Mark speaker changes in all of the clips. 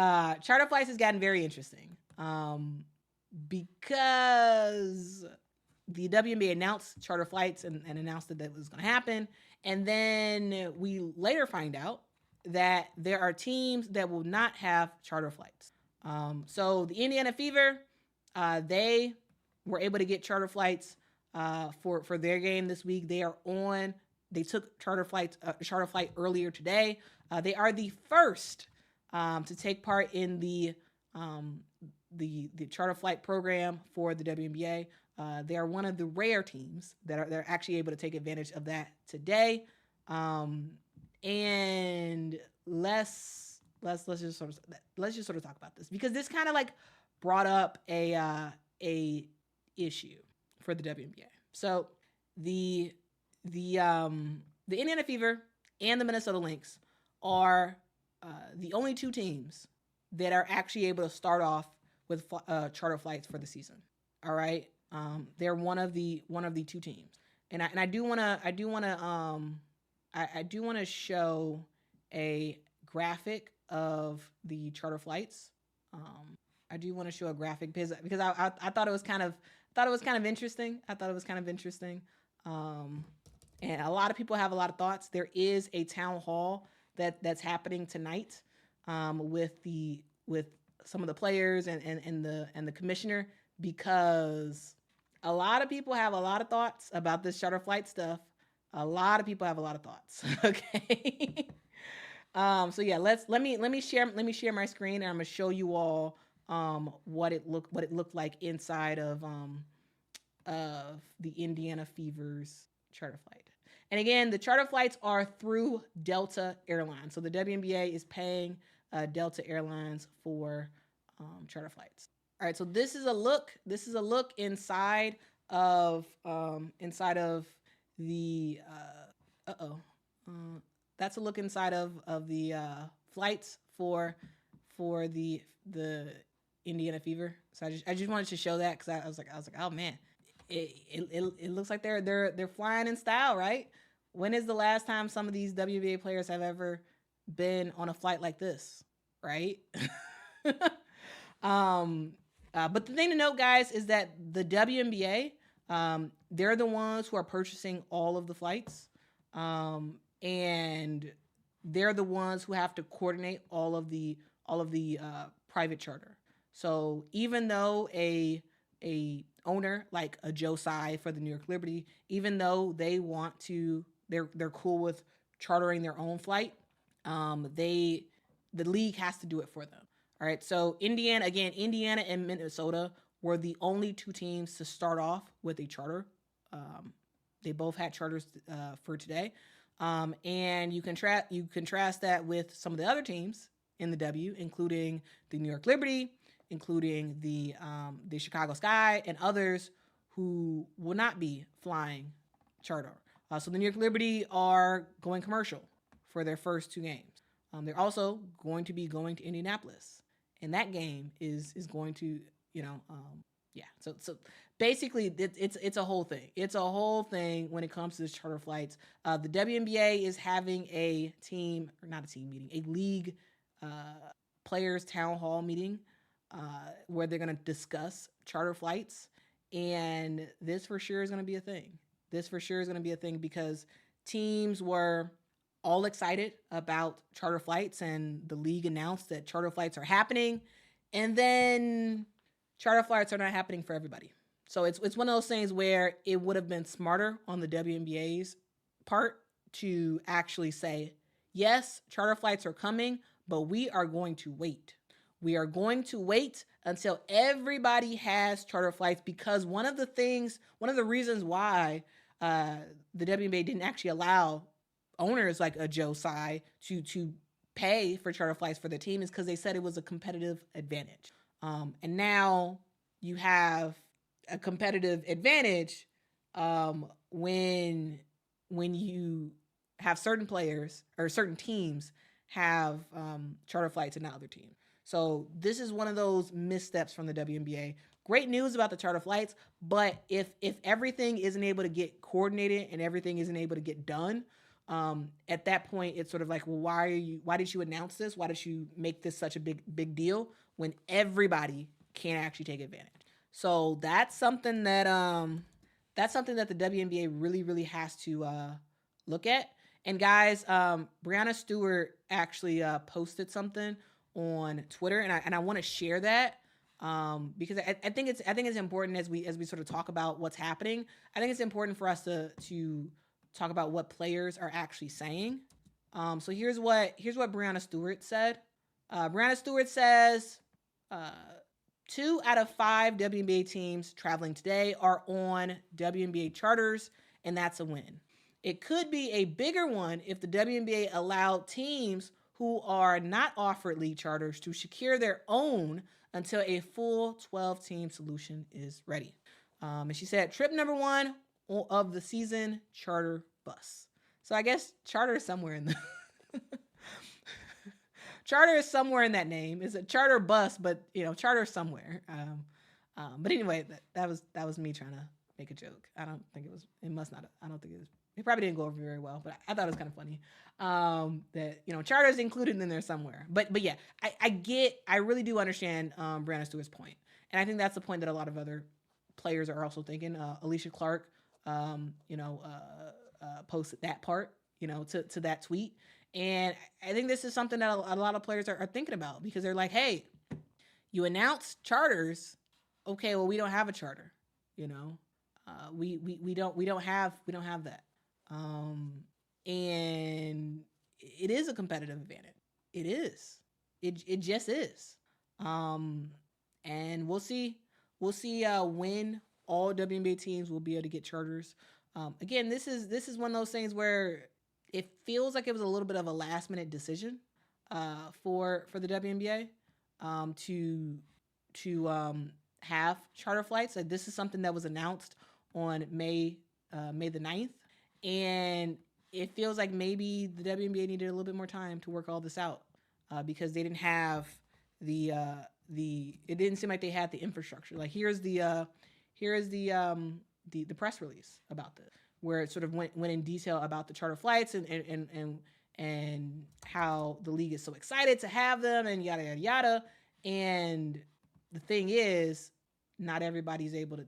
Speaker 1: Charter flights has gotten very interesting because the WNBA announced charter flights and announced that was going to happen. And then we later find out that there are teams that will not have charter flights. So the Indiana Fever, they were able to get charter flights for their game this week. They took charter flight earlier today. They are the first to take part in the charter flight program for the WNBA. They are one of the rare teams they're actually able to take advantage of that today. And let's just sort of talk about this, because this kind of like brought up a issue for the WNBA. So the Indiana Fever and the Minnesota Lynx are the only two teams that are actually able to start off with charter flights for the season. All right, they're one of the two teams, and I do want to show a graphic of the charter flights. I do want to show a graphic because I thought it was kind of interesting. And a lot of people have a lot of thoughts. There is a town hall that's happening tonight with some of the players and the commissioner, because a lot of people have a lot of thoughts about this charter flight stuff. A lot of people have a lot of thoughts. Okay. So yeah, let me share my screen, and I'm gonna show you all what it looked like inside of the Indiana Fever's charter flight. And again, the charter flights are through Delta Airlines. So the WNBA is paying Delta Airlines for charter flights. All right, so this is a look inside of the that's a look inside of the flights for the Indiana Fever. So I just wanted to show that, because I was like, oh man, it looks like they're flying in style, right? When is the last time some of these WNBA players have ever been on a flight like this, right? But the thing to note, guys, is that the WNBA, they're the ones who are purchasing all of the flights, and they're the ones who have to coordinate all of the private charter. So even though a owner like a Joe Tsai for the New York Liberty, even though they want to, they're cool with chartering their own flight, the league has to do it for them. All right. So Indiana and Minnesota were the only two teams to start off with a charter. They both had charters for today. And you contrast that with some of the other teams in the W, including the New York Liberty, including the Chicago Sky, and others who will not be flying charter. So the New York Liberty are going commercial for their first two games. They're also going to be going to Indianapolis, and that game is going to, yeah. So basically, it's a whole thing. It's a whole thing when it comes to charter flights. The WNBA is having a league players town hall meeting where they're going to discuss charter flights, and this for sure is going to be a thing. Because teams were all excited about charter flights, and the league announced that charter flights are happening, and then charter flights are not happening for everybody. So it's one of those things where it would have been smarter on the WNBA's part to actually say, yes, charter flights are coming, but we are going to wait. We are going to wait until everybody has charter flights, because one of the reasons why the WNBA didn't actually allow owners like a Joe Tsai to pay for charter flights for their team is because they said it was a competitive advantage. And now you have a competitive advantage when you have certain players or certain teams have charter flights and not other teams. So this is one of those missteps from the WNBA. Great news about the charter flights, but if everything isn't able to get coordinated and everything isn't able to get done, At that point, it's sort of like, well, why did you announce this? Why did you make this such a big deal when everybody can't actually take advantage? So that's something that the WNBA really has to look at. And guys, Breanna Stewart actually posted something on Twitter, and I want to share that because I think it's important as we sort of talk about what's happening. I think it's important for us to talk about what players are actually saying. So here's what Breanna Stewart said. Breanna Stewart says, 2 out of 5 WNBA teams traveling today are on WNBA charters, and that's a win. It could be a bigger one if the WNBA allowed teams who are not offered league charters to secure their own until a full 12-team solution is ready. And she said, trip number 1 of the season, charter bus. So I guess charter is somewhere in the charter is somewhere in that name. It's a charter bus, but charter somewhere. But anyway, that was me trying to make a joke. I don't think it was. It must not. I don't think it was. It probably didn't go over very well, but I thought it was kind of funny that charter is included in there somewhere. But yeah, I really do understand Breanna Stewart's point, and I think that's the point that a lot of other players are also thinking. Alicia Clark, posted that part, to that tweet. And I think this is something that a lot of players are thinking about because they're like, hey, you announced charters. Okay, well, we don't have a charter. We don't have that. And it is a competitive advantage. It is. It just is. And we'll see when all WNBA teams will be able to get charters. Again, this is one of those things where it feels like it was a little bit of a last minute decision for the WNBA to have charter flights. Like, this is something that was announced on May the 9th, and it feels like maybe the WNBA needed a little bit more time to work all this out because they didn't have it didn't seem like they had the infrastructure. Like, here's the press release about this, where it sort of went in detail about the charter flights and how the league is so excited to have them and yada yada yada. And the thing is, not everybody's able to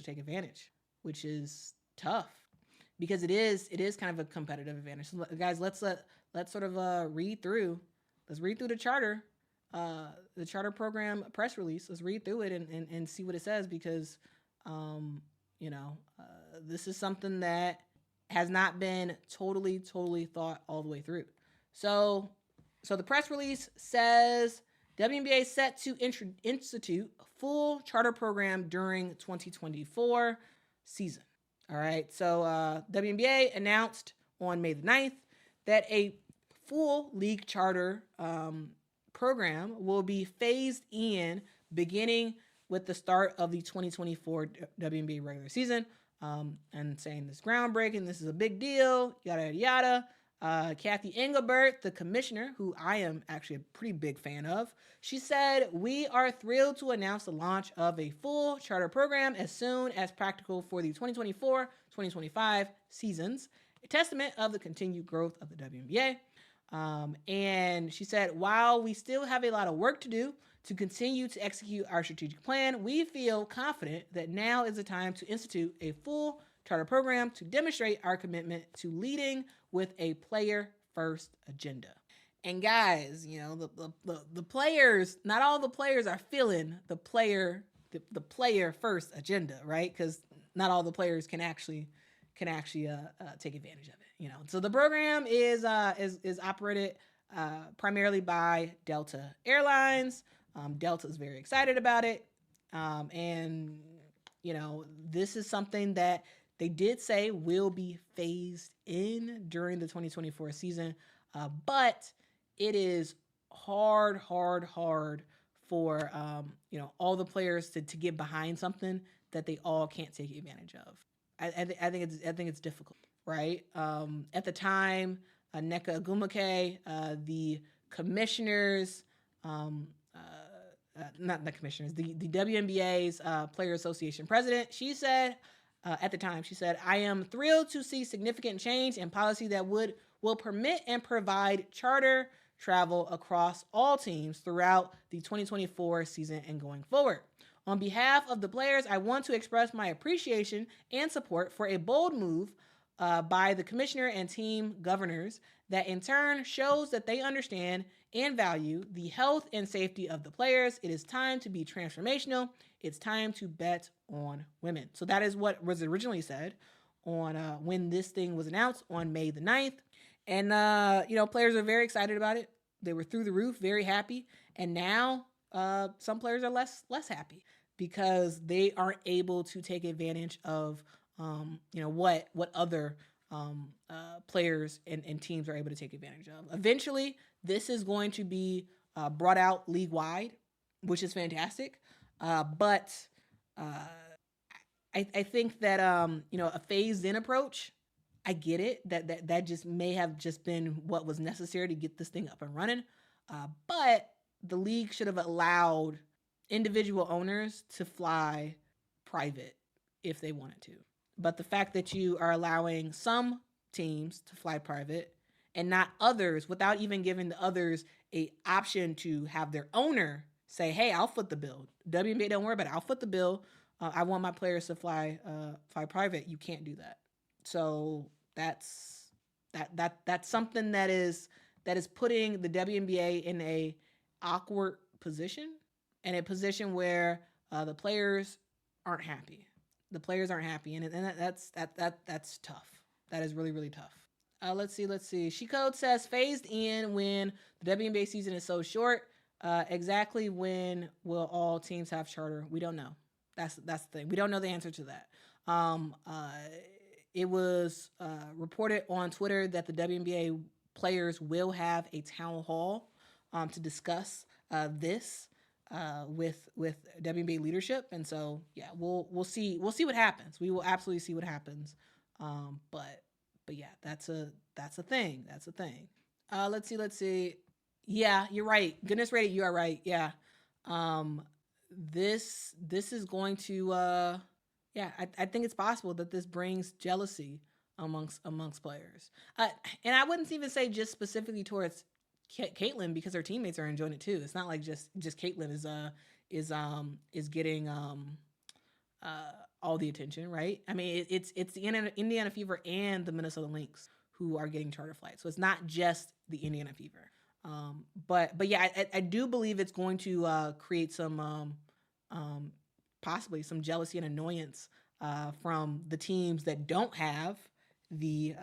Speaker 1: take advantage, which is tough because it is kind of a competitive advantage. So guys, let's sort of read through the charter program press release. Let's read through it and see what it says because this is something that has not been totally thought all the way through. So the press release says WNBA set to institute a full charter program during 2024 season. All right. So WNBA announced on May the 9th that a full league charter program will be phased in beginning with the start of the 2024 WNBA regular season, and saying this is groundbreaking, this is a big deal, yada, yada, yada. Kathy Engelbert, the commissioner, who I am actually a pretty big fan of, she said, we are thrilled to announce the launch of a full charter program as soon as practical for the 2024-2025 seasons, a testament of the continued growth of the WNBA. And she said, while we still have a lot of work to do to continue to execute our strategic plan, we feel confident that now is the time to institute a full charter program to demonstrate our commitment to leading with a player-first agenda. And guys, the players, not all the players are feeling the player-first agenda, right? Because not all the players can actually take advantage of it. So the program is operated primarily by Delta Airlines. Delta is very excited about it. And this is something that they did say will be phased in during the 2024 season. But it is hard for, all the players to get behind something that they all can't take advantage of. I think it's difficult, right? At the time, Nneka Ogwumike, the commissioners, not the commissioners, the WNBA's Player Association president, she said, at the time. She said, "I am thrilled to see significant change in policy that will permit and provide charter travel across all teams throughout the 2024 season and going forward. On behalf of the players, I want to express my appreciation and support for a bold move by the commissioner and team governors that in turn shows that they understand and value the health and safety of the players. It is time to be transformational. It's time to bet on women." So that is what was originally said on when this thing was announced on May the 9th. And, players are very excited about it. They were through the roof, very happy. And now some players are less happy because they aren't able to take advantage of what other players and teams are able to take advantage of. Eventually, this is going to be brought out league-wide, which is fantastic. But I think that, a phased-in approach, I get it. That just may have just been what was necessary to get this thing up and running. But the league should have allowed individual owners to fly private if they wanted to. But the fact that you are allowing some teams to fly private and not others, without even giving the others a option to have their owner say, "Hey, I'll foot the bill. WNBA, don't worry about it. I'll foot the bill. I want my players to fly private." You can't do that. So that's something that is putting the WNBA in a awkward position, and a position where the players aren't happy. The players aren't happy, and that's tough. That is really, really tough. Let's see. She Code says phased in when the WNBA season is so short. Exactly when will all teams have charter? We don't know. That's the thing. We don't know the answer to that. It was reported on Twitter that the WNBA players will have a town hall to discuss this with WNBA leadership, and so yeah, we'll see what happens. We will absolutely see what happens. But yeah, that's a thing. That's a thing. Let's see. Yeah, you're right. Goodness rated, you are right. Yeah. This is going to I think it's possible that this brings jealousy amongst players. And I wouldn't even say just specifically towards Caitlin, because her teammates are enjoying it too. It's not like just Caitlin is getting all the attention, right? I mean, it's the Indiana Fever and the Minnesota Lynx who are getting charter flights. So it's not just the Indiana Fever. But yeah, I do believe it's going to create some possibly some jealousy and annoyance from the teams that don't have the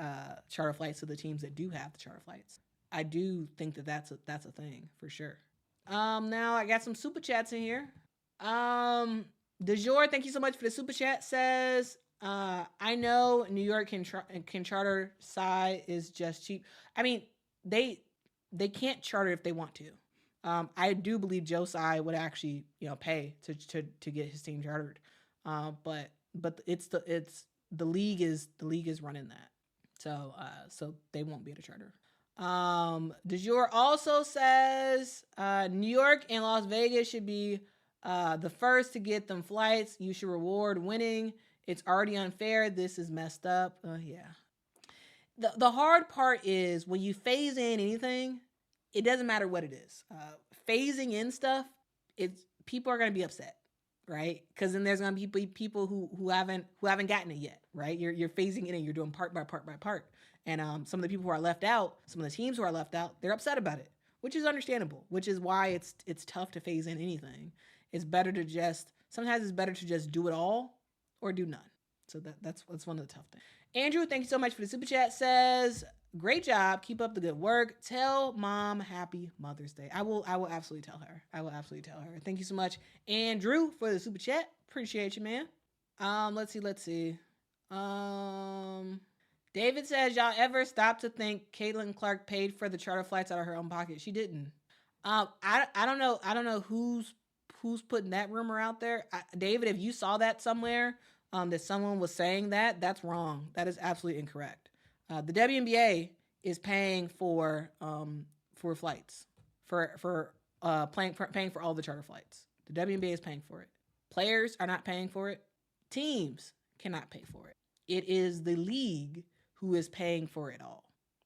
Speaker 1: charter flights to the teams that do have the charter flights. I do think that that's a thing for sure. Now I got some super chats in here. DeJour, thank you so much for the super chat. Says, I know New York can charter. Psy is just cheap. I mean, they can't charter if they want to. I do believe Joe Tsai would actually pay to get his team chartered. But it's the league is running that. So they won't be able to charter. De Jour also says New York and Las Vegas should be the first to get them flights. You should reward winning. It's already unfair. This is messed up. Yeah. The hard part is when you phase in anything, it doesn't matter what it is. Phasing in stuff, people are going to be upset, right? Because then there's going to be people who haven't gotten it yet, right? You're phasing in and you're doing part by part. And some of the people who are left out, some of the teams who are left out, they're upset about it, which is understandable, which is why it's tough to phase in anything. Sometimes it's better to just do it all or do none. So that's one of the tough things. Andrew, thank you so much for the super chat. Says, great job. Keep up the good work. Tell mom happy Mother's Day. I will absolutely tell her. Thank you so much, Andrew, for the super chat. Appreciate you, man. Let's see. David says, y'all ever stop to think Caitlin Clark paid for the charter flights out of her own pocket? She didn't. I don't know who's putting that rumor out there. David, if you saw that somewhere, that someone was saying that's wrong. That is absolutely incorrect. The WNBA is paying for flights, for paying for all the charter flights. The WNBA is paying for it. Players are not paying for it. Teams cannot pay for it. It is the league who is paying for it all.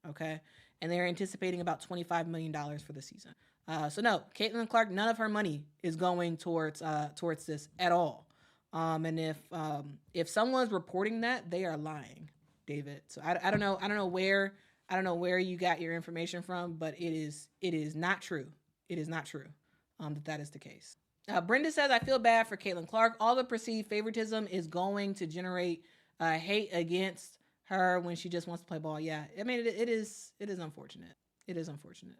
Speaker 1: Okay. And they're anticipating about $25 million for the season. So no, Caitlin Clark, none of her money is going towards this at all. And if someone's reporting that, they are lying, David. So I don't know. I don't know where you got your information from, but it is not true. It is not true that is the case. Brenda says, I feel bad for Caitlin Clark. All the perceived favoritism is going to generate hate against her when she just wants to play ball. Yeah, I mean, it is unfortunate. It is unfortunate.